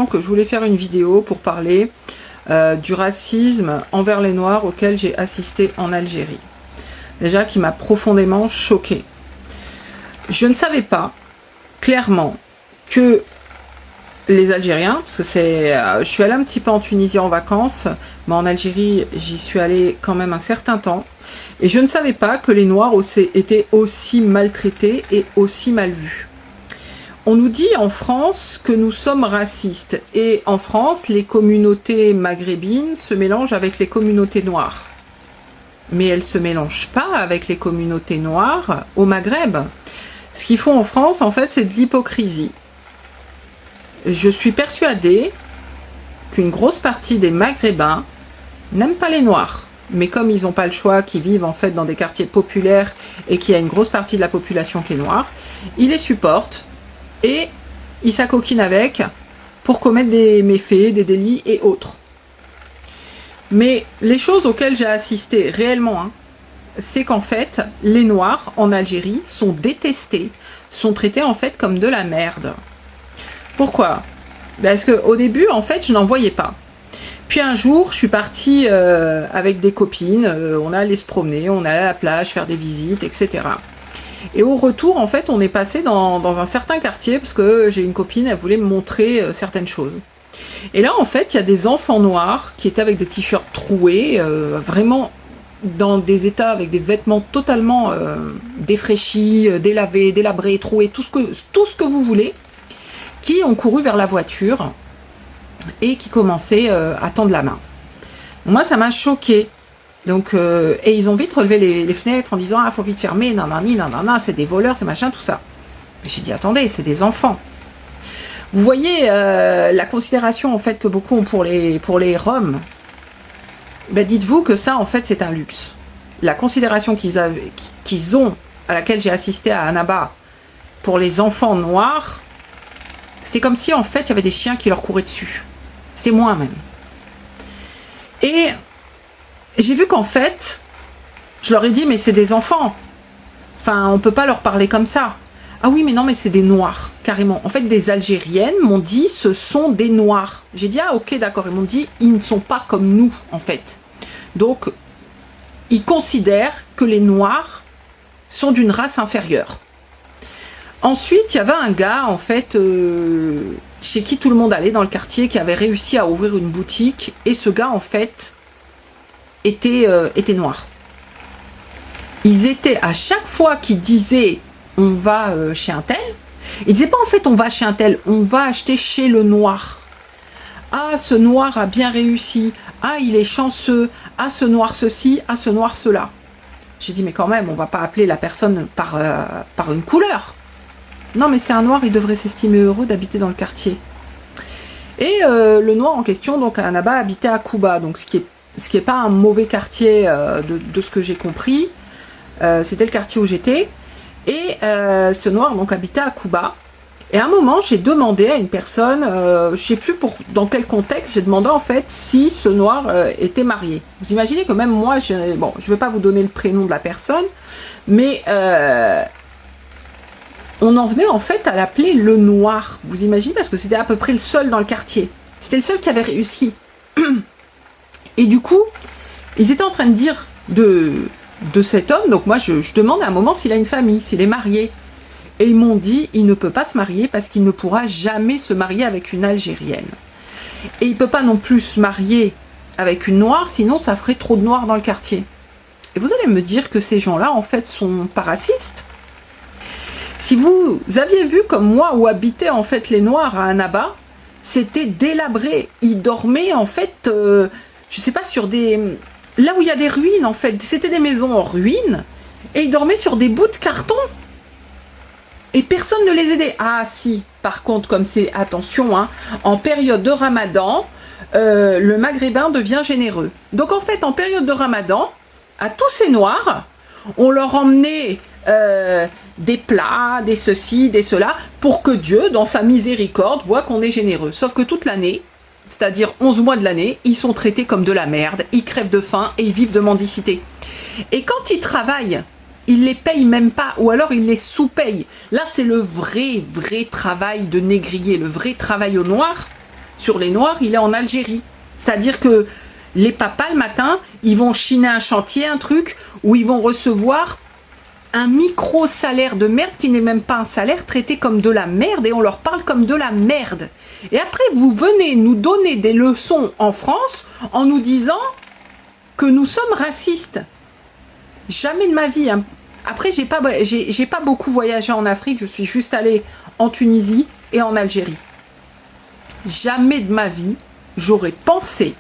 que je voulais faire une vidéo pour parler du racisme envers les Noirs auquel j'ai assisté en Algérie. Déjà qui m'a profondément choquée. Je ne savais pas clairement que les Algériens, parce que je suis allée un petit peu en Tunisie en vacances, mais en Algérie j'y suis allée quand même un certain temps, et je ne savais pas que les Noirs étaient aussi maltraités et aussi mal vus. On nous dit en France que nous sommes racistes, et en France les communautés maghrébines se mélangent avec les communautés noires. Mais elles ne se mélangent pas avec les communautés noires au Maghreb. Ce qu'ils font en France, en fait, c'est de l'hypocrisie. Je suis persuadée qu'une grosse partie des Maghrébins n'aiment pas les Noirs. Mais comme ils n'ont pas le choix, qu'ils vivent en fait dans des quartiers populaires et qu'il y a une grosse partie de la population qui est noire, ils les supportent et ils s'acoquinent avec pour commettre des méfaits, des délits et autres. Mais les choses auxquelles j'ai assisté réellement, c'est qu'en fait, les Noirs en Algérie sont détestés, sont traités en fait comme de la merde. Pourquoi? Parce qu'au début, en fait, je n'en voyais pas. Puis un jour, je suis partie avec des copines, on allait se promener, on allait à la plage, faire des visites, etc. Et au retour, en fait, on est passé dans un certain quartier, parce que j'ai une copine, elle voulait me montrer certaines choses. Et là, en fait, il y a des enfants noirs qui étaient avec des t-shirts troués, vraiment dans des états avec des vêtements totalement défraîchis, délavés, délabrés, troués, tout ce que vous voulez, qui ont couru vers la voiture et qui commençaient à tendre la main. Moi, ça m'a choquée. Donc, et ils ont vite relevé les fenêtres en disant « Ah, faut vite fermer, nanani, nanana, c'est des voleurs, c'est machin, tout ça. » Mais j'ai dit « Attendez, c'est des enfants. » Vous voyez la considération en fait que beaucoup ont pour les Roms. Ben, dites-vous que ça en fait c'est un luxe. La considération qu'ils ont, à laquelle j'ai assisté à Annaba, pour les enfants noirs, c'était comme si en fait il y avait des chiens qui leur couraient dessus. C'était moi même. Et j'ai vu qu'en fait, je leur ai dit mais c'est des enfants. Enfin on peut pas leur parler comme ça. Ah oui, mais non, mais c'est des Noirs, carrément. En fait, des Algériennes m'ont dit, ce sont des Noirs. J'ai dit, ah ok, d'accord. Ils m'ont dit, ils ne sont pas comme nous, en fait. Donc, ils considèrent que les Noirs sont d'une race inférieure. Ensuite, il y avait un gars, en fait, chez qui tout le monde allait dans le quartier, qui avait réussi à ouvrir une boutique. Et ce gars, en fait, était noir. Ils étaient, à chaque fois qu'ils disaient on va chez un tel, il disait pas en fait on va chez un tel, on va acheter chez le noir. Ah, ce noir a bien réussi, ah il est chanceux, ah ce noir ceci, ah ce noir cela. J'ai dit mais quand même on va pas appeler la personne par une couleur. Non mais c'est un noir, il devrait s'estimer heureux d'habiter dans le quartier. Et le noir en question donc à Annaba habitait à Kouba, donc ce qui est pas un mauvais quartier de ce que j'ai compris. C'était le quartier où j'étais. Et ce noir donc habitait à Kouba. Et à un moment, j'ai demandé à une personne, je ne sais plus dans quel contexte, j'ai demandé en fait si ce noir était marié. Vous imaginez que même moi, je ne vais pas vous donner le prénom de la personne, mais on en venait en fait à l'appeler le noir. Vous imaginez, parce que c'était à peu près le seul dans le quartier. C'était le seul qui avait réussi. Et du coup, ils étaient en train de dire de cet homme, donc moi je demande à un moment s'il a une famille, s'il est marié. Et ils m'ont dit, il ne peut pas se marier parce qu'il ne pourra jamais se marier avec une Algérienne. Et il ne peut pas non plus se marier avec une noire, sinon ça ferait trop de noirs dans le quartier. Et vous allez me dire que ces gens-là, en fait, sont pas racistes. Si vous aviez vu comme moi où habitaient en fait les noirs à Annaba, c'était délabré. Ils dormaient en fait, je sais pas, sur des... Là où il y a des ruines, en fait, c'était des maisons en ruines, et ils dormaient sur des bouts de carton. Et personne ne les aidait. Ah si, par contre, comme c'est, attention, en période de Ramadan, le Maghrébin devient généreux. Donc en fait, en période de Ramadan, à tous ces Noirs, on leur emmenait des plats, des ceci, des cela, pour que Dieu, dans sa miséricorde, voit qu'on est généreux. Sauf que toute l'année, c'est-à-dire 11 mois de l'année, ils sont traités comme de la merde, ils crèvent de faim et ils vivent de mendicité. Et quand ils travaillent, ils les payent même pas, ou alors ils les sous-payent. Là, c'est le vrai travail de négrier, le vrai travail au noir. sur les Noirs, il est en Algérie. C'est-à-dire que les papas, le matin, ils vont chiner un chantier, un truc, où ils vont recevoir un micro-salaire de merde qui n'est même pas un salaire, traité comme de la merde, et on leur parle comme de la merde. Et après, vous venez nous donner des leçons en France en nous disant que nous sommes racistes. Jamais de ma vie. Hein. Après, j'ai pas beaucoup voyagé en Afrique, je suis juste allée en Tunisie et en Algérie. Jamais de ma vie, j'aurais pensé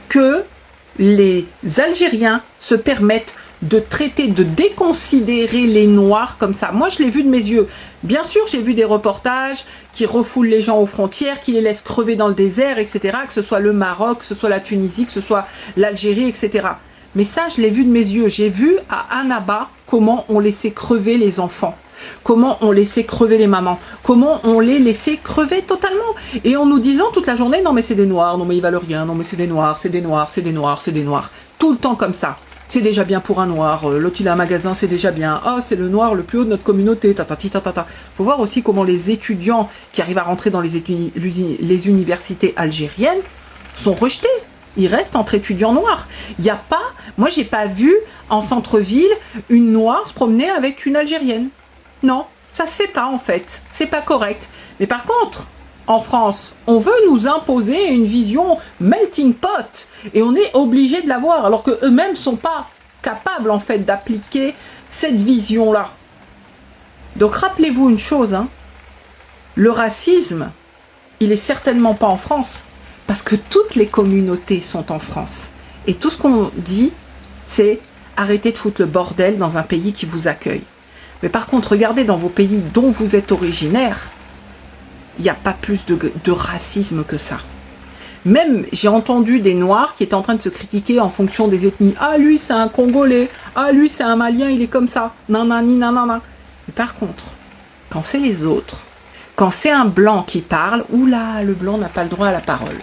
que les Algériens se permettent de traiter, de déconsidérer les Noirs comme ça. Moi, je l'ai vu de mes yeux. Bien sûr, j'ai vu des reportages qui refoulent les gens aux frontières, qui les laissent crever dans le désert, etc. Que ce soit le Maroc, que ce soit la Tunisie, que ce soit l'Algérie, etc. Mais ça, je l'ai vu de mes yeux. J'ai vu à Annaba comment on laissait crever les enfants. Comment on laissait crever les mamans. Comment on les laissait crever totalement. Et en nous disant toute la journée, non mais c'est des Noirs, non mais ils valent rien, non mais c'est des Noirs, c'est des Noirs, c'est des Noirs, c'est des Noirs. Tout le temps comme ça. C'est déjà bien pour un Noir, l'autre il a un magasin, c'est déjà bien. Ah, c'est le Noir le plus haut de notre communauté, tatati tatata. Faut voir aussi comment les étudiants qui arrivent à rentrer dans les universités algériennes sont rejetés. Ils restent entre étudiants noirs. Il n'y a pas, moi j'ai pas vu en centre-ville une Noire se promener avec une Algérienne. Non, ça se fait pas en fait. C'est pas correct. Mais par contre, en France, on veut nous imposer une vision melting pot et on est obligé de l'avoir alors que eux-mêmes sont pas capables en fait d'appliquer cette vision-là. Donc rappelez-vous une chose, hein, le racisme, il est certainement pas en France parce que toutes les communautés sont en France et tout ce qu'on dit, c'est arrêtez de foutre le bordel dans un pays qui vous accueille. Mais par contre, regardez dans vos pays dont vous êtes originaire. Il n'y a pas plus de racisme que ça. Même, j'ai entendu des Noirs qui étaient en train de se critiquer en fonction des ethnies. Ah, lui, c'est un Congolais. Ah, lui, c'est un Malien, il est comme ça. Nanani, nanana. Mais par contre, quand c'est les autres, quand c'est un Blanc qui parle, oula, le Blanc n'a pas le droit à la parole.